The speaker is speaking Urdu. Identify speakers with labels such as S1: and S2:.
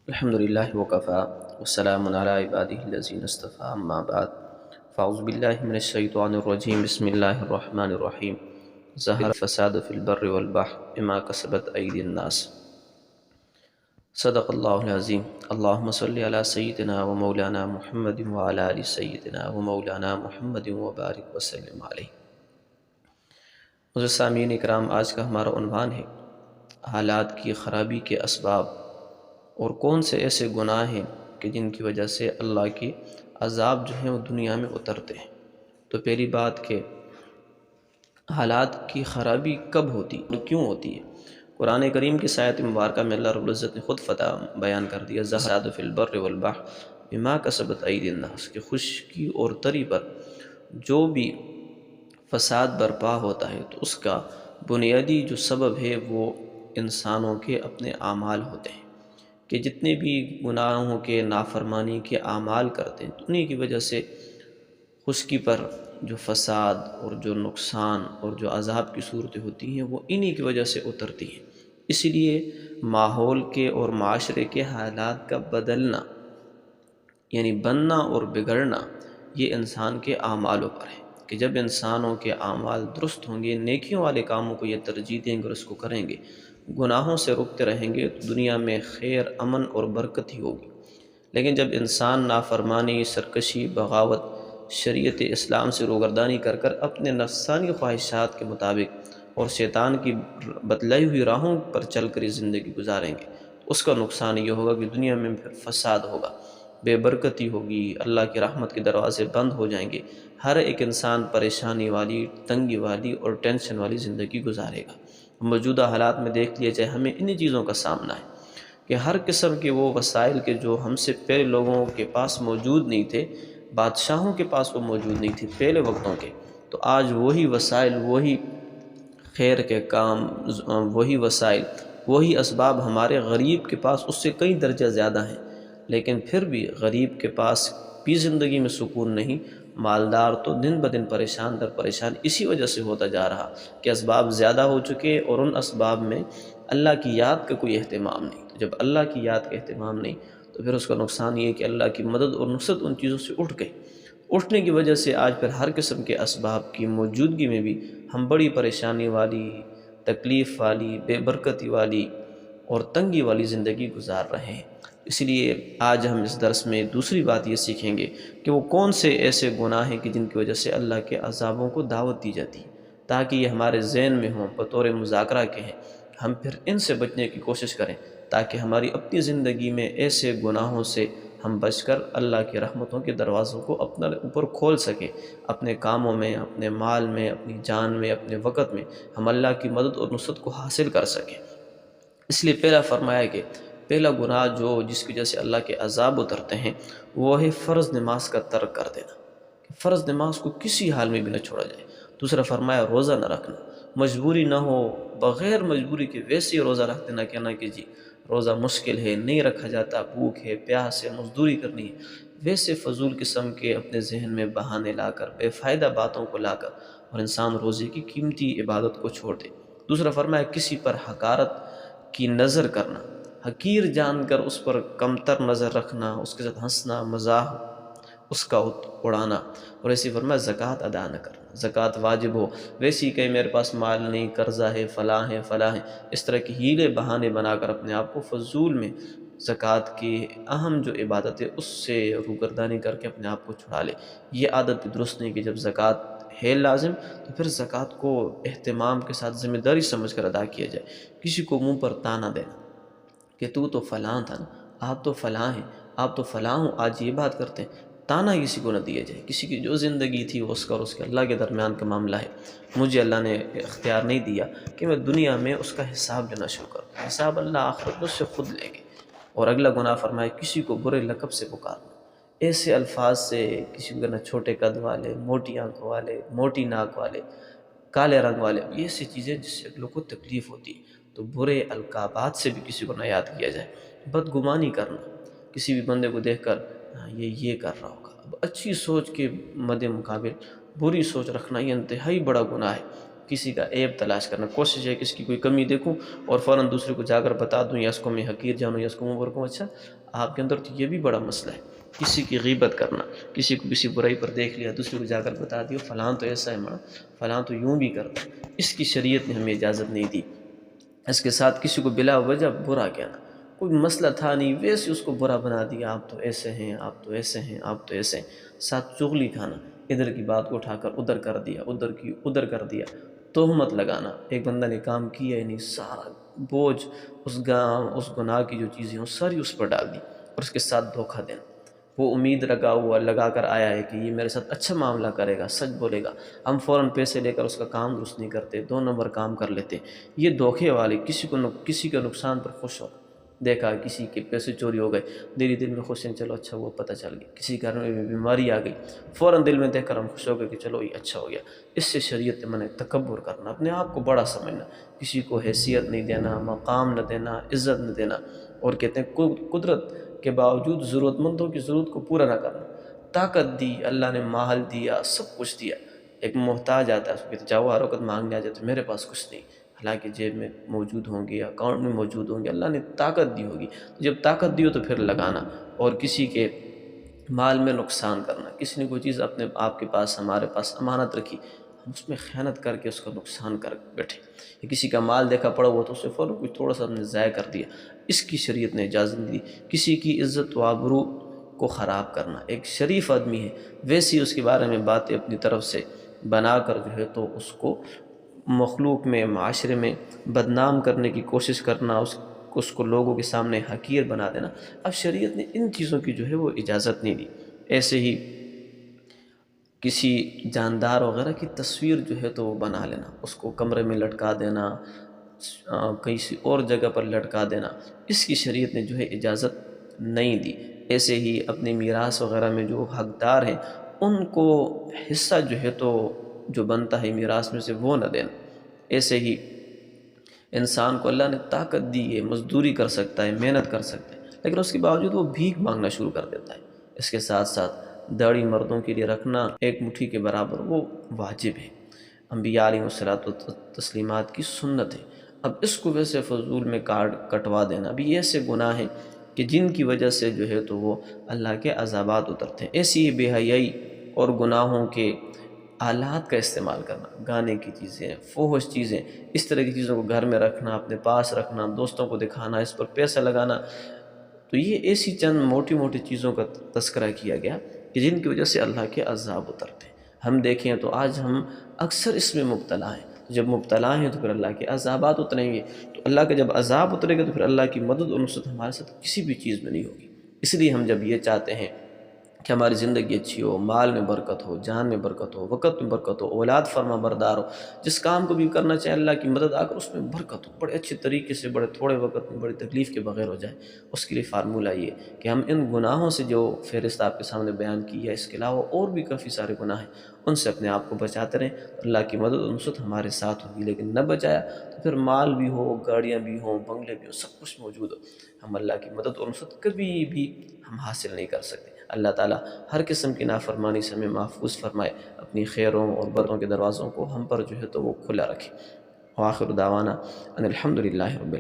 S1: الحمد للہ وکفا والسلام علی عبادہ الذین اصطفى اما بعد فاعوذ باللہ من الشیطان الرجیم بسم اللہ الرحمن الرحیم ظہر الفساد فی البر والبحر بما کسبت ایدی الناس صدق اللہ العظیم اللہم صلی علی سیدنا و مولانا محمد وعلی آل سیدنا و مولانا محمد وبارک وسلم علیہ۔ معزز سامعین اکرام، آج کا ہمارا عنوان ہے حالات کی خرابی کے اسباب اور کون سے ایسے گناہ ہیں کہ جن کی وجہ سے اللہ کے عذاب جو ہیں وہ دنیا میں اترتے ہیں۔ تو پہلی بات کہ حالات کی خرابی کب ہوتی اور کیوں ہوتی ہے؟ قرآن کریم کی آیت مبارکہ میں اللہ رب العزت نے خود فتح بیان کر دیا، ظہر فی البر والبحر بما کسبت ایدی الناس، کہ خشکی اور تری پر جو بھی فساد برپا ہوتا ہے تو اس کا بنیادی جو سبب ہے وہ انسانوں کے اپنے اعمال ہوتے ہیں، کہ جتنے بھی گناہوں کے نافرمانی کے اعمال کرتے ہیں تو انہی کی وجہ سے خشکی پر جو فساد اور جو نقصان اور جو عذاب کی صورتیں ہوتی ہیں وہ انہی کی وجہ سے اترتی ہیں۔ اسی لیے ماحول کے اور معاشرے کے حالات کا بدلنا یعنی بننا اور بگڑنا یہ انسان کے اعمالوں پر ہے، کہ جب انسانوں کے اعمال درست ہوں گے، نیکیوں والے کاموں کو یہ ترجیح دیں گے اور اس کو کریں گے، گناہوں سے رکتے رہیں گے تو دنیا میں خیر، امن اور برکت ہی ہوگی۔ لیکن جب انسان نافرمانی، سرکشی، بغاوت، شریعت اسلام سے روگردانی کر کر اپنے نفسانی خواہشات کے مطابق اور شیطان کی بتلائی ہوئی راہوں پر چل کر یہ زندگی گزاریں گے تو اس کا نقصان یہ ہوگا کہ دنیا میں پھر فساد ہوگا، بے برکتی ہوگی، اللہ کی رحمت کے دروازے بند ہو جائیں گے، ہر ایک انسان پریشانی والی، تنگی والی اور ٹینشن والی زندگی گزارے گا۔ موجودہ حالات میں دیکھ لیا جائے ہمیں انہی چیزوں کا سامنا ہے کہ ہر قسم کے وہ وسائل کے جو ہم سے پہلے لوگوں کے پاس موجود نہیں تھے، بادشاہوں کے پاس وہ موجود نہیں تھے پہلے وقتوں کے، تو آج وہی وسائل، وہی خیر کے کام، وہی وسائل، وہی اسباب ہمارے غریب کے پاس اس سے کئی درجہ زیادہ ہیں، لیکن پھر بھی غریب کے پاس بھی زندگی میں سکون نہیں، مالدار تو دن بدن پریشان در پریشان اسی وجہ سے ہوتا جا رہا کہ اسباب زیادہ ہو چکے اور ان اسباب میں اللہ کی یاد کا کوئی اہتمام نہیں۔ تو جب اللہ کی یاد کا اہتمام نہیں تو پھر اس کا نقصان یہ ہے کہ اللہ کی مدد اور نصرت ان چیزوں سے اٹھ گئی، اٹھنے کی وجہ سے آج پھر ہر قسم کے اسباب کی موجودگی میں بھی ہم بڑی پریشانی والی، تکلیف والی، بے برکتی والی اور تنگی والی زندگی گزار رہے ہیں۔ اس لیے آج ہم اس درس میں دوسری بات یہ سیکھیں گے کہ وہ کون سے ایسے گناہ ہیں کہ جن کی وجہ سے اللہ کے عذابوں کو دعوت دی جاتی ہے، تاکہ یہ ہمارے ذہن میں ہوں، بطور مذاکرہ کے ہیں، ہم پھر ان سے بچنے کی کوشش کریں تاکہ ہماری اپنی زندگی میں ایسے گناہوں سے ہم بچ کر اللہ کی رحمتوں کے دروازوں کو اپنا اوپر کھول سکیں، اپنے کاموں میں، اپنے مال میں، اپنی جان میں، اپنے وقت میں ہم اللہ کی مدد اور نصرت کو حاصل کر سکیں۔ اس لیے پہلا فرمایا کہ پہلا گناہ جس کی وجہ سے اللہ کے عذاب اترتے ہیں وہ ہے فرض نماز کا ترک کر دینا، کہ فرض نماز کو کسی حال میں بھی نہ چھوڑا جائے۔ دوسرا فرمایا روزہ نہ رکھنا، مجبوری نہ ہو، بغیر مجبوری کے ویسے ہی روزہ رکھ دینا، کہنا کہ جی روزہ مشکل ہے، نہیں رکھا جاتا، بھوک ہے، پیاس ہے، مزدوری کرنی ہے، ویسے فضول قسم کے اپنے ذہن میں بہانے لا کر، بے فائدہ باتوں کو لا کر اور انسان روزے کی قیمتی عبادت کو چھوڑ دے۔ دوسرا فرمایا کسی پر حقارت کی نظر کرنا، حقیر جان کر اس پر کمتر نظر رکھنا، اس کے ساتھ ہنسنا، مزاح اس کا اڑانا، اور ایسی فرمایا زکوٰۃ ادا نہ کرنا، زکوٰۃ واجب ہو ویسے ہی کہ میرے پاس مال نہیں، قرضہ ہے، فلاں ہے، فلاں ہے، اس طرح کی ہیلے بہانے بنا کر اپنے آپ کو فضول میں زکوٰۃ کی اہم جو عبادت ہے اس سے روگردانی کر کے اپنے آپ کو چھڑا لے۔ یہ عادت بھی درست نہیں کہ جب زکوٰۃ ہے لازم تو پھر زکوٰۃ کو اہتمام کے ساتھ ذمہ داری سمجھ کر ادا کیا جائے۔ کسی کو منہ پر طعنہ دینا کہ تو فلاں تھا نا، آپ تو فلاں ہیں، آپ تو فلاں ہوں، آج یہ بات کرتے ہیں، طعنہ کسی کو نہ دیا جائے۔ کسی کی جو زندگی تھی وہ اس کا اور اس کے اللہ کے درمیان کا معاملہ ہے، مجھے اللہ نے اختیار نہیں دیا کہ میں دنیا میں اس کا حساب لینا شروع کروں، حساب اللہ آخرت مجھ سے خود لیں گے۔ اور اگلا گناہ فرمایا کسی کو برے لقب سے پکارنا، ایسے الفاظ سے کسی کو کہنا چھوٹے قد والے، موٹی آنکھوں والے، موٹی ناک والے، کالے رنگ والے، یہ ایسی چیزیں جس سے لوگوں کو تکلیف ہوتی ہے۔ تو برے القابات سے بھی کسی کو نہ یاد کیا جائے۔ بدگمانی کرنا، کسی بھی بندے کو دیکھ کر یہ کر رہا ہوگا، اب اچھی سوچ کے مد مقابل بری سوچ رکھنا یہ انتہائی بڑا گناہ ہے، کسی کا عیب تلاش کرنا، کوشش ہے کہ اس کی کوئی کمی دیکھوں اور فوراً دوسرے کو جا کر بتا دوں، یا اس کو میں حقیر جانوں، یا اس کو منہ پر کہوں اچھا آپ کے اندر تو یہ بھی بڑا مسئلہ ہے، کسی کی غیبت کرنا، کسی کو کسی برائی پر دیکھ لیا، دوسرے کو جا کر بتا دیا فلاں تو ایسا ہے مڑا، فلاں تو یوں بھی کرتا ہے، اس کی شریعت نے ہمیں اجازت نہیں دی۔ اس کے ساتھ کسی کو بلا وجہ برا کہنا، کوئی مسئلہ تھا نہیں ویسے اس کو برا بنا دیا، آپ تو ایسے ہیں، آپ تو ایسے ہیں، آپ تو ایسے ہیں، ساتھ چغلی کھانا، ادھر کی بات کو اٹھا کر ادھر کر دیا، ادھر کی ادھر کر دیا، تہمت لگانا، ایک بندہ نے کام کیا ہی نہیں، سارا بوجھ اس گناہ کی جو چیزیں ہیں ساری اس پر ڈال دی، اور اس کے ساتھ دھوکہ دینا، وہ امید لگا کر آیا ہے کہ یہ میرے ساتھ اچھا معاملہ کرے گا، سچ بولے گا، ہم فوراً پیسے لے کر اس کا کام درست نہیں کرتے، 2 نمبر کام کر لیتے، یہ دھوکے والے، کسی کا نقصان پر خوش ہو، دیکھا کسی کے پیسے چوری ہو گئے، دل دل میں خوش ہیں چلو اچھا وہ پتہ چل گیا، کسی گھر میں بیماری آ گئی، فوراً دل میں دیکھ کر ہم خوش ہو گئے کہ چلو یہ اچھا ہو گیا، اس سے شریعت نے منع تکبر کرنا، اپنے آپ کو بڑا سمجھنا، کسی کو حیثیت نہیں دینا، مقام نہ دینا، عزت نہ دینا، اور کہتے ہیں قدرت کے باوجود ضرورت مندوں کی ضرورت کو پورا نہ کرنا، طاقت دی، اللہ نے مال دیا، سب کچھ دیا، ایک محتاج آتا ہے اس کو کہتے جاؤ ہر وقت مانگنے آ جاتے میرے پاس کچھ نہیں، حالانکہ جیب میں موجود ہوں گے، اکاؤنٹ میں موجود ہوں گے، اللہ نے طاقت دی ہوگی، جب طاقت دی ہو تو پھر لگانا، اور کسی کے مال میں نقصان کرنا، کسی نے کوئی چیز آپ کے پاس ہمارے پاس امانت رکھی، ہم اس میں خیانت کر کے اس کا نقصان کر بیٹھے، یا کسی کا مال دیکھا پڑا ہوا تو اسے فوراً کچھ تھوڑا سا ہم نے ضائع کر دیا، اس کی شریعت نے اجازت نہیں دی، کسی کی عزت و آبرو کو خراب کرنا، ایک شریف آدمی ہے ویسی اس کے بارے میں باتیں اپنی طرف سے بنا کر جو ہے تو اس کو مخلوق میں، معاشرے میں بدنام کرنے کی کوشش کرنا، اس کو لوگوں کے سامنے حقیر بنا دینا، اب شریعت نے ان چیزوں کی جو ہے وہ اجازت نہیں دی۔ ایسے ہی کسی جاندار وغیرہ کی تصویر جو ہے تو وہ بنا لینا، اس کو کمرے میں لٹکا دینا، کسی اور جگہ پر لٹکا دینا، اس کی شریعت نے جو ہے اجازت نہیں دی۔ ایسے ہی اپنے میراث وغیرہ میں جو حقدار ہیں ان کو حصہ جو ہے تو جو بنتا ہے میراث میں سے وہ نہ دینا۔ ایسے ہی انسان کو اللہ نے طاقت دی ہے، مزدوری کر سکتا ہے، محنت کر سکتا ہے، لیکن اس کے باوجود وہ بھیک مانگنا شروع کر دیتا ہے۔ اس کے ساتھ ساتھ داڑھی مردوں کے لیے رکھنا ایک مٹھی کے برابر وہ واجب ہے، انبیاء علیہ الصلوۃ والتسلیمات کی سنت ہے، اب اس کو ویسے فضول میں کٹوا دینا بھی ایسے گناہ ہیں کہ جن کی وجہ سے جو ہے تو وہ اللہ کے عذابات اترتے ہیں۔ ایسی ہی بے حیائی اور گناہوں کے آلات کا استعمال کرنا، گانے کی چیزیں، فحش چیزیں، اس طرح کی چیزوں کو گھر میں رکھنا، اپنے پاس رکھنا، دوستوں کو دکھانا، اس پر پیسہ لگانا، تو یہ ایسی چند موٹی موٹی چیزوں کا تذکرہ کیا گیا کہ جن کی وجہ سے اللہ کے عذاب اترتے ہیں۔ ہم دیکھیں تو آج ہم اکثر اس میں مبتلا ہیں، جب مبتلا ہیں تو پھر اللہ کے عذابات اتریں گے، تو اللہ کا جب عذاب اترے گا تو پھر اللہ کی مدد اور نصرت ہمارے ساتھ کسی بھی چیز میں نہیں ہوگی۔ اس لیے ہم جب یہ چاہتے ہیں کہ ہماری زندگی اچھی ہو، مال میں برکت ہو، جان میں برکت ہو، وقت میں برکت ہو، اولاد فرما بردار ہو، جس کام کو بھی کرنا چاہے اللہ کی مدد آ کر اس میں برکت ہو، بڑے اچھے طریقے سے، بڑے تھوڑے وقت میں، بڑی تکلیف کے بغیر ہو جائے، اس کے لیے فارمولہ یہ کہ ہم ان گناہوں سے جو فہرست آپ کے سامنے بیان کی ہے، اس کے علاوہ اور بھی کافی سارے گناہ ہیں، ان سے اپنے آپ کو بچاتے رہیں، اللہ کی مدد اور نصرت ہمارے ساتھ ہوگی۔ لیکن نہ بچایا تو پھر مال بھی ہو، گاڑیاں بھی ہوں، بنگلے بھی ہوں، سب کچھ موجود ہو، ہم اللہ کی مدد اور نصرت کبھی بھی ہم حاصل نہیں کر سکتے۔ اللہ تعالیٰ ہر قسم کی نافرمانی سے ہمیں محفوظ فرمائے، اپنی خیروں اور برکتوں کے دروازوں کو ہم پر جو ہے تو وہ کھلا رکھے۔ وآخر دعوانا ان الحمد للہ رب العالمین۔